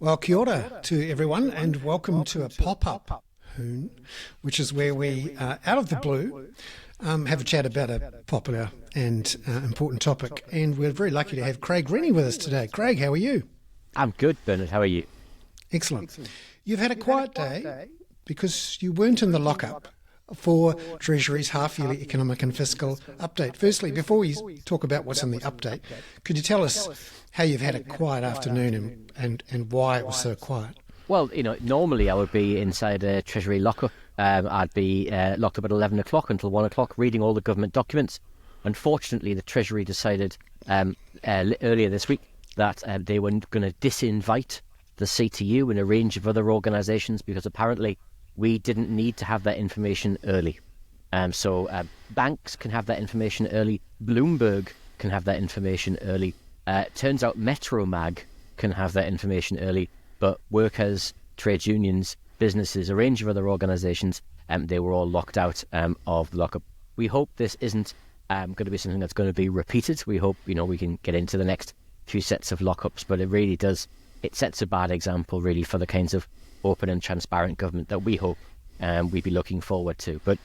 Well, kia ora to everyone, and welcome to a pop-up hoon, which is where we, out of the blue, have a chat about a popular and important topic. And we're very lucky to have Craig Rennie with us today. Craig, how are you? I'm good, Bernard. How are you? Excellent. You've had a quiet day because you weren't in the lockup for Treasury's half-yearly economic and fiscal update. Firstly, before we talk about what's in the update, could you tell us how you've had a quiet afternoon and why it was so quiet? Well, normally I would be inside a Treasury lockup. I'd be locked up at 11 o'clock until 1 o'clock reading all the government documents. Unfortunately, the Treasury decided earlier this week that they were going to disinvite the CTU and a range of other organisations because apparently we didn't need to have that information early. So banks can have that information early. Bloomberg can have that information early. Turns out Metromag can have that information early. But workers, trade unions, businesses, a range of other organisations, they were all locked out of the lockup. We hope this isn't going to be something that's going to be repeated. We hope, we can get into the next few sets of lockups. But it really does, it sets a bad example really for the kinds of open and transparent government that we hope we'd be looking forward to. But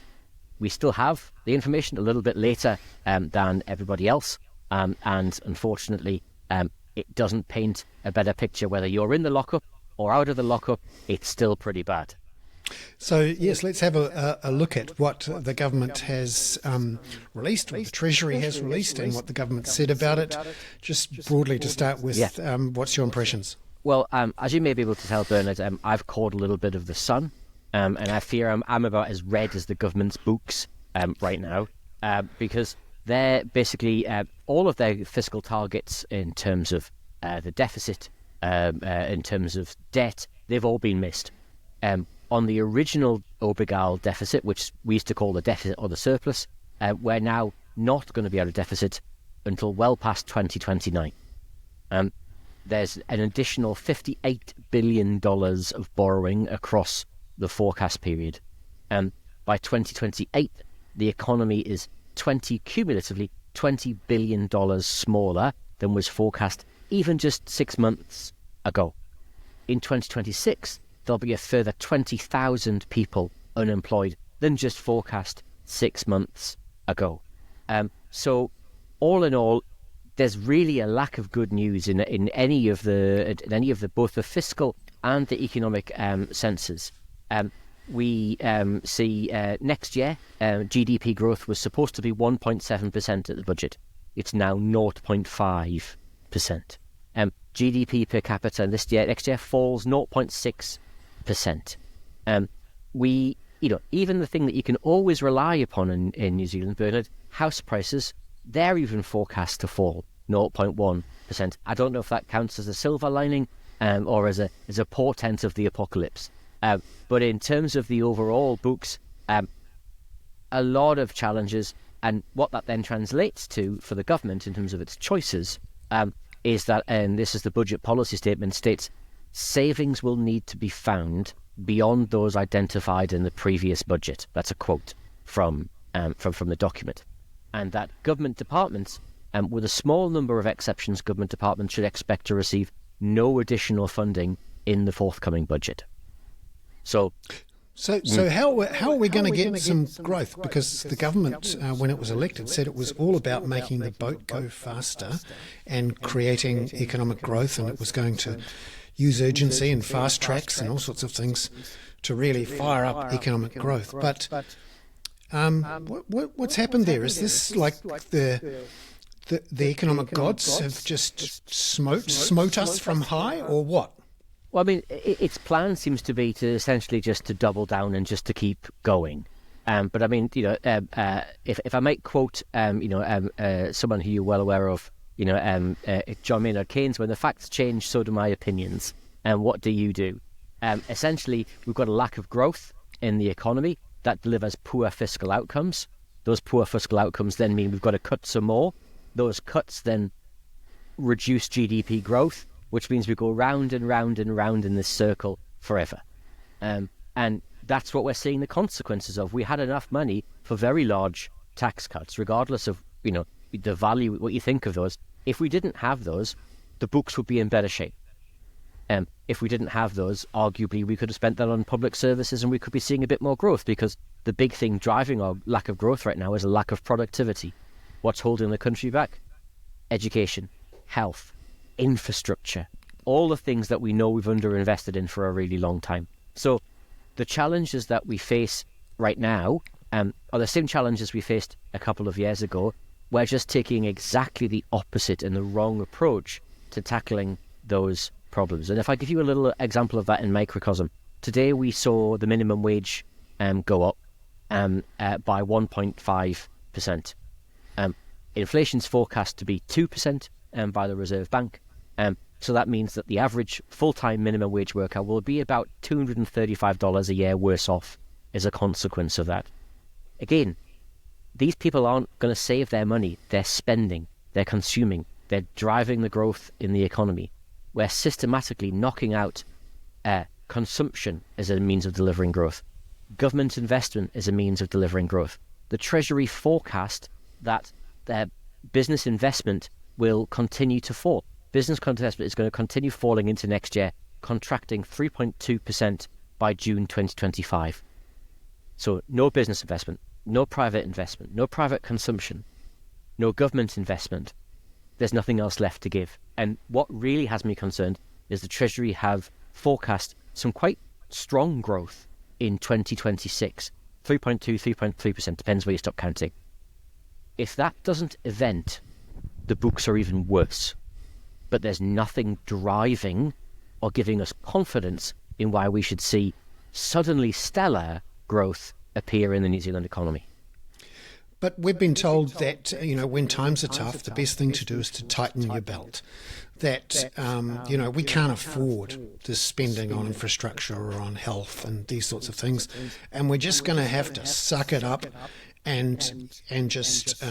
we still have the information a little bit later than everybody else. And unfortunately, it doesn't paint a better picture whether you're in the lockup or out of the lockup. It's still pretty bad. So, yes, let's have a look at what the government has released, what the Treasury has released, and what the government said about it. Just broadly to start with, what's your impressions? Well, as you may be able to tell, Bernard, I've caught a little bit of the sun, and I fear I'm about as red as the government's books right now, because they're basically all of their fiscal targets in terms of the deficit, in terms of debt, they've all been missed. On the original Obergall deficit, which we used to call the deficit or the surplus, we're now not going to be out of deficit until well past 2029. There's an additional $58 billion of borrowing across the forecast period. By 2028, the economy is cumulatively $20 billion smaller than was forecast even just 6 months ago. In 2026, there'll be a further 20,000 people unemployed than just forecast 6 months ago. So all in all, there's really a lack of good news in any of the both the fiscal and the economic senses. We see next year GDP growth was supposed to be 1.7% at the budget. It's now 0.5%. GDP per capita next year falls 0.6%. We, even the thing that you can always rely upon in New Zealand, Bernard, house prices, they're even forecast to fall 0.1%. I don't know if that counts as a silver lining or as a portent of the apocalypse. But in terms of the overall books, a lot of challenges, and what that then translates to for the government in terms of its choices is that, and this is the budget policy statement, states savings will need to be found beyond those identified in the previous budget. That's a quote from the document. And that government departments, with a small number of exceptions, government departments should expect to receive no additional funding in the forthcoming budget. So how are we going to get some growth? Because the government, when it was elected, said it was all about making the boat go faster and creating economic growth, and it was going to use urgency and fast tracks and all sorts of things to really fire up economic growth. But what's happened there? Is this like the economic gods have just smote us from high, or what? Well, I mean, its plan seems to be to essentially just to double down and just to keep going. But I mean, if I might quote, someone who you're well aware of, John Maynard Keynes, when the facts change, so do my opinions. And what do you do? Essentially, we've got a lack of growth in the economy that delivers poor fiscal outcomes. Those poor fiscal outcomes then mean we've got to cut some more. Those cuts then reduce GDP growth, which means we go round and round and round in this circle forever. And that's what we're seeing the consequences of. We had enough money for very large tax cuts, regardless of, the value, what you think of those. If we didn't have those, the books would be in better shape. If we didn't have those, arguably we could have spent that on public services and we could be seeing a bit more growth, because the big thing driving our lack of growth right now is a lack of productivity. What's holding the country back? Education, health, infrastructure, all the things that we know we've underinvested in for a really long time. So the challenges that we face right now are the same challenges we faced a couple of years ago. We're just taking exactly the opposite and the wrong approach to tackling those problems. And if I give you a little example of that in microcosm, today we saw the minimum wage go up by 1.5%. Inflation's forecast to be 2% by the Reserve Bank. So that means that the average full-time minimum wage worker will be about $235 a year worse off as a consequence of that. Again, these people aren't going to save their money. They're spending, they're consuming, they're driving the growth in the economy. We're systematically knocking out consumption as a means of delivering growth. Government investment as a means of delivering growth. The Treasury forecast that their business investment will continue to fall. Business investment is going to continue falling into next year, contracting 3.2% by June 2025. So no business investment, no private investment, no private consumption, no government investment. There's nothing else left to give. And what really has me concerned is the Treasury have forecast some quite strong growth in 2026. 3.2, 3.3%, depends where you stop counting. If that doesn't event, the books are even worse. But there's nothing driving or giving us confidence in why we should see suddenly stellar growth appear in the New Zealand economy. But we've been told that, when times are tough, the best thing to do is to tighten your belt. That, we can't afford this spending on infrastructure or on health and these sorts of things. And we're just going to have to suck it up and just,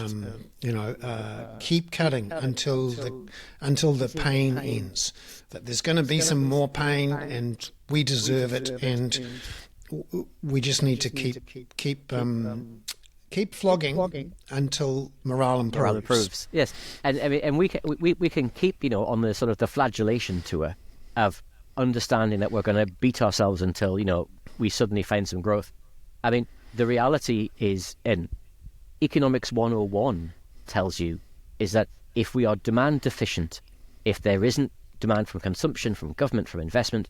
keep cutting until the pain ends. That there's going to be some more pain and we deserve it, and we just need to keep flogging until morale improves. Morale improves, yes. And we can keep, on the sort of the flagellation tour of understanding that we're going to beat ourselves until, we suddenly find some growth. I mean, the reality is, in Economics 101 tells you, is that if we are demand deficient, if there isn't demand from consumption, from government, from investment,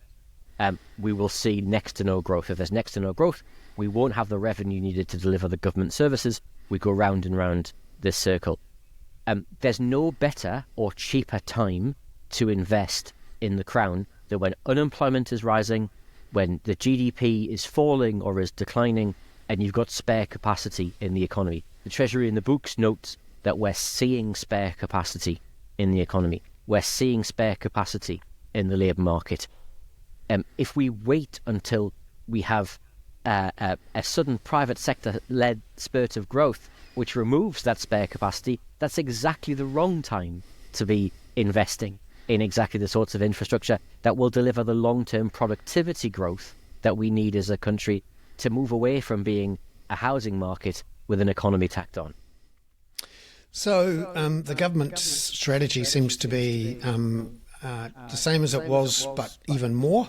we will see next to no growth. If there's next to no growth, we won't have the revenue needed to deliver the government services. We go round and round this circle. There's no better or cheaper time to invest in the Crown than when unemployment is rising, when the GDP is falling or is declining, and you've got spare capacity in the economy. The Treasury in the books notes that we're seeing spare capacity in the economy. We're seeing spare capacity in the labour market. If we wait until we have a sudden private sector-led spurt of growth, which removes that spare capacity, that's exactly the wrong time to be investing in exactly the sorts of infrastructure that will deliver the long-term productivity growth that we need as a country to move away from being a housing market with an economy tacked on. So the government's strategy seems to be the same as it was, but even more.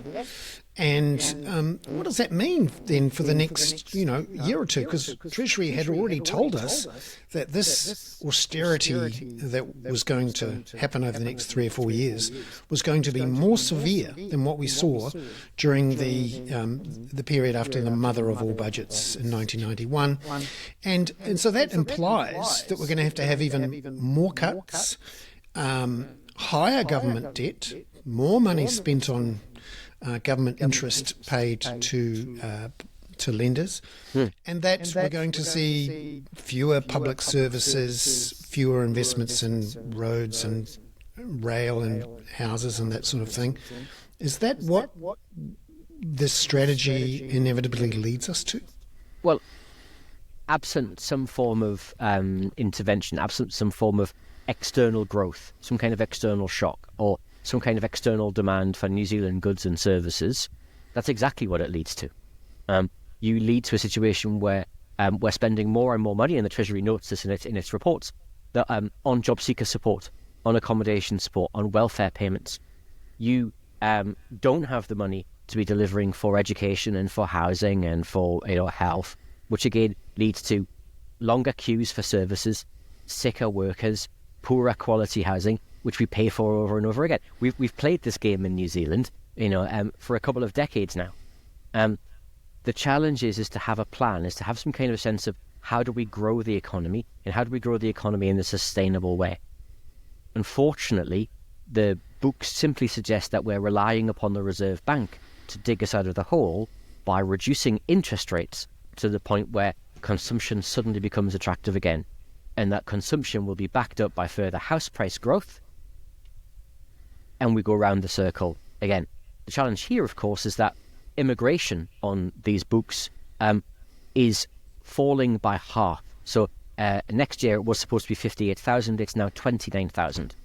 And what does that mean then for the next, year or two? Because Treasury had already told us that this austerity that was going to happen over the next 3 or 4 years was going to be more severe than what we saw during the period after the mother of all budgets in 1991. And so that implies that we're going to have even more cuts, higher government debt, more money spent on government interest paid to lenders, and that we're going to see fewer public services, fewer investments in roads and rail and houses and that sort of thing. Is that what this strategy inevitably leads us to? Well, absent some form of intervention, absent some form of external growth, some kind of external shock, or some kind of external demand for New Zealand goods and services, that's exactly what it leads to. You lead to a situation where we're spending more and more money, and the Treasury notes this in its reports, that on job seeker support, on accommodation support, on welfare payments. You don't have the money to be delivering for education and for housing and for health, which again leads to longer queues for services, sicker workers, poorer quality housing, which we pay for over and over again. We've played this game in New Zealand, for a couple of decades now. The challenge is to have a plan, is to have some kind of sense of how do we grow the economy, and how do we grow the economy in a sustainable way. Unfortunately, the books simply suggest that we're relying upon the Reserve Bank to dig us out of the hole by reducing interest rates to the point where consumption suddenly becomes attractive again, and that consumption will be backed up by further house price growth, and we go round the circle again. The challenge here, of course, is that immigration on these books is falling by half. So next year it was supposed to be 58,000, it's now 29,000.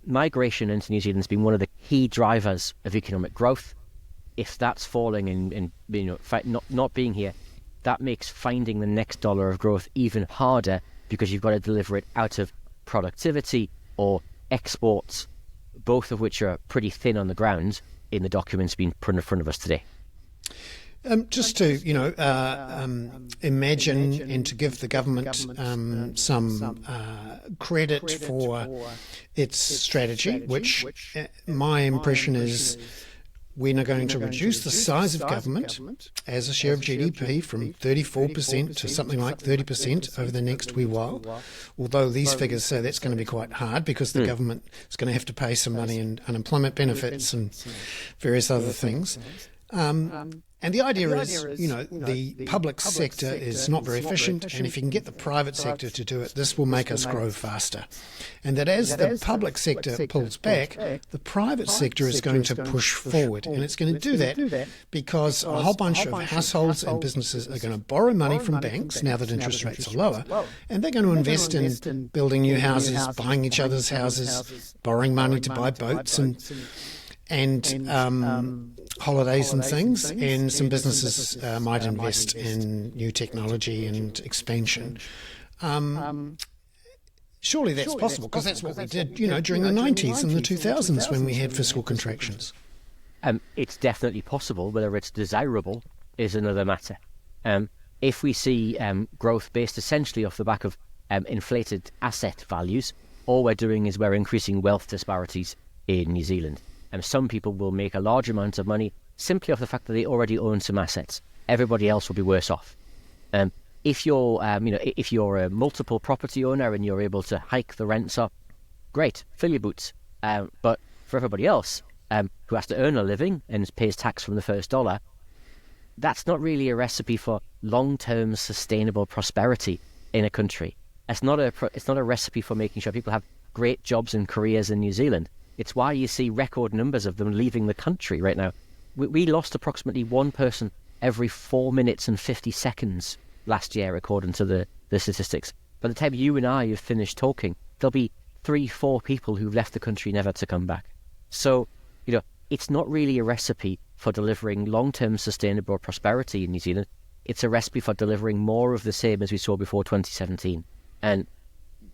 Migration into New Zealand has been one of the key drivers of economic growth. If that's falling and not being here, that makes finding the next dollar of growth even harder, because you've got to deliver it out of productivity or exports, both of which are pretty thin on the ground in the documents being put in front of us today. Just to, imagine and to give the government some credit for its strategy, which my impression is we are going to reduce the size of government as a share of GDP from 34% to something like 30% over the next wee while, although these figures say that's going to be quite hard because the government is going to have to pay some money in unemployment benefits and various other things. And the idea is, the public sector is not very efficient, and if you can get the private sector to do it, this will make us grow faster. And that as the public sector pulls back, the private sector is going to push forward. And it's going to do that because a whole bunch of households and businesses are going to borrow money from banks now that interest rates are lower, and they're going to invest in building new houses, buying each other's houses, borrowing money to buy boats and holidays and things, and some businesses might invest in new technology and expansion. Surely that's possible, because that's what we did, during the 90s and the 2000s when we had fiscal contractions. It's definitely possible. Whether it's desirable is another matter. If we see growth based essentially off the back of inflated asset values, all we're doing is we're increasing wealth disparities in New Zealand. Some people will make a large amount of money simply off the fact that they already own some assets. Everybody else will be worse off. If you're a multiple property owner and you're able to hike the rents up, great, fill your boots. But for everybody else who has to earn a living and pays tax from the first dollar, that's not really a recipe for long-term sustainable prosperity in a country. It's not a recipe for making sure people have great jobs and careers in New Zealand. It's why you see record numbers of them leaving the country right now. We lost approximately one person every 4 minutes and 50 seconds last year, according to the statistics. By the time you and I have finished talking, there'll be 3-4 people who've left the country never to come back. So, it's not really a recipe for delivering long-term sustainable prosperity in New Zealand. It's a recipe for delivering more of the same as we saw before 2017. And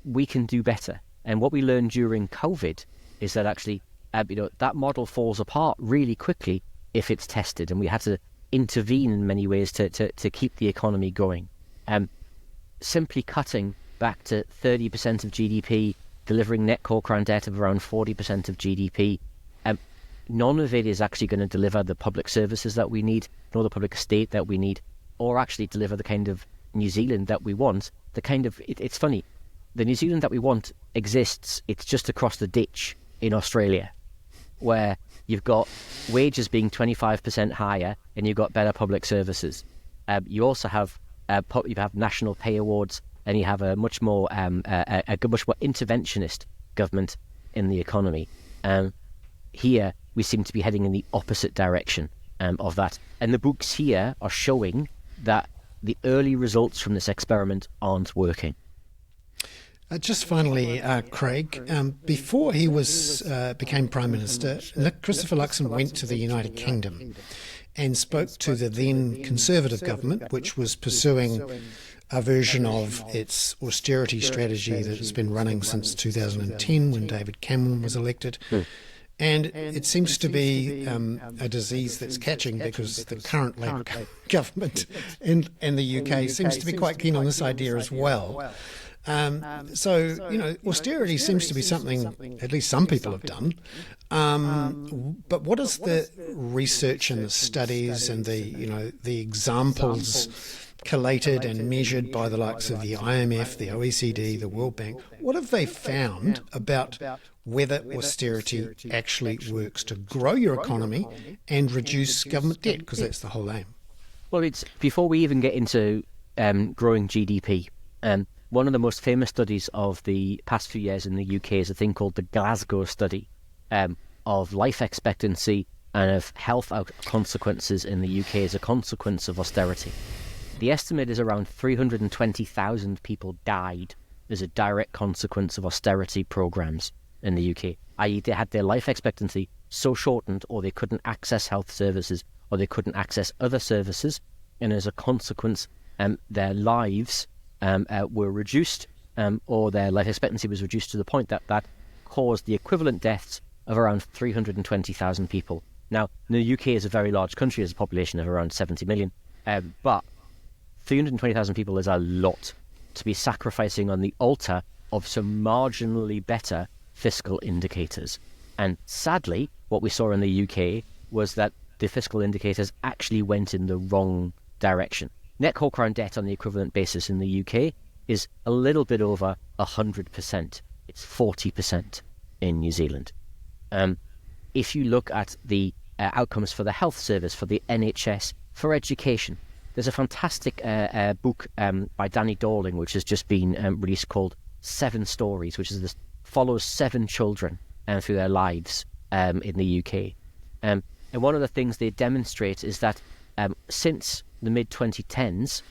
we can do better. And what we learned during COVID is that actually, that model falls apart really quickly if it's tested, and we had to intervene in many ways to keep the economy going. Simply cutting back to 30% of GDP, delivering net core current debt of around 40% of GDP, none of it is actually going to deliver the public services that we need, nor the public estate that we need, or actually deliver the kind of New Zealand that we want. It's funny, the New Zealand that we want exists, it's just across the ditch in Australia, where you've got wages being 25% higher and you've got better public services. You also have national pay awards, and you have a much more interventionist government in the economy. Here we seem to be heading in the opposite direction of that, and the books here are showing that the early results from this experiment aren't working. Just finally, Craig, before he became Prime Minister, Christopher Luxon went to the United Kingdom and spoke to the then Conservative government, which was pursuing a version of its austerity strategy that has been running since 2010 when David Cameron was elected. And it seems to be a disease that's catching because the current Labour government in the UK seems to be quite keen on this idea as well. So, austerity seems to be something at least some people have done. But what is the research and the studies and the examples collated and measured by the likes of the IMF, the OECD, the World Bank? What have they found about whether austerity actually works to grow your economy and reduce government debt? Because that's the whole aim. Well, it's before we even get into growing GDP. One of the most famous studies of the past few years in the UK is a thing called the Glasgow study of life expectancy and of health consequences in the UK as a consequence of austerity. The estimate is around 320,000 people died as a direct consequence of austerity programmes in the UK, i.e. they had their life expectancy so shortened, or they couldn't access health services, or they couldn't access other services, and as a consequence their lives were reduced, or their life expectancy was reduced to the point that caused the equivalent deaths of around 320,000 people. Now, the UK is a very large country, has a population of around 70 million, but 320,000 people is a lot to be sacrificing on the altar of some marginally better fiscal indicators. And sadly, what we saw in the UK was that the fiscal indicators actually went in the wrong direction. Net core crown debt on the equivalent basis in the UK is a little bit over 100%. It's 40% in New Zealand. If you look at the outcomes for the health service, for the NHS, for education, there's a fantastic book by Danny Dorling, which has just been released, called 7 Stories, which follows 7 children through their lives in the UK. And one of the things they demonstrate is that since the mid-2010s,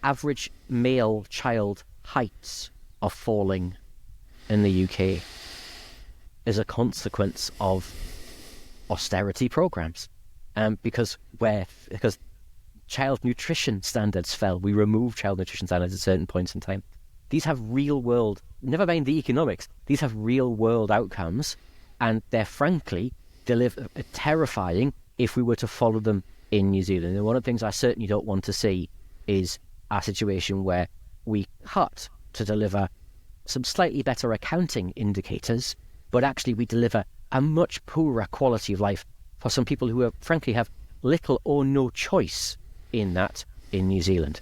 average male child heights are falling in the UK as a consequence of austerity programs, because child nutrition standards fell. We removed child nutrition standards at certain points in time. These have real world, never mind the economics, these have real world outcomes, and they're frankly terrifying if we were to follow them in New Zealand. And one of the things I certainly don't want to see is a situation where we cut to deliver some slightly better accounting indicators, but actually we deliver a much poorer quality of life for some people who frankly have little or no choice in that in New Zealand.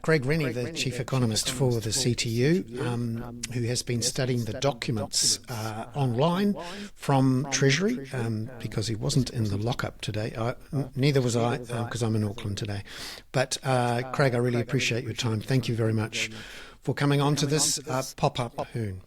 Craig Rennie, the chief economist for the CTU, who has been studying the documents online from Treasury, because he wasn't in the lockup today. Neither was I, because I'm in Auckland today. But Craig, I really appreciate your time. Thank you very much for coming on to this pop-up Hoon.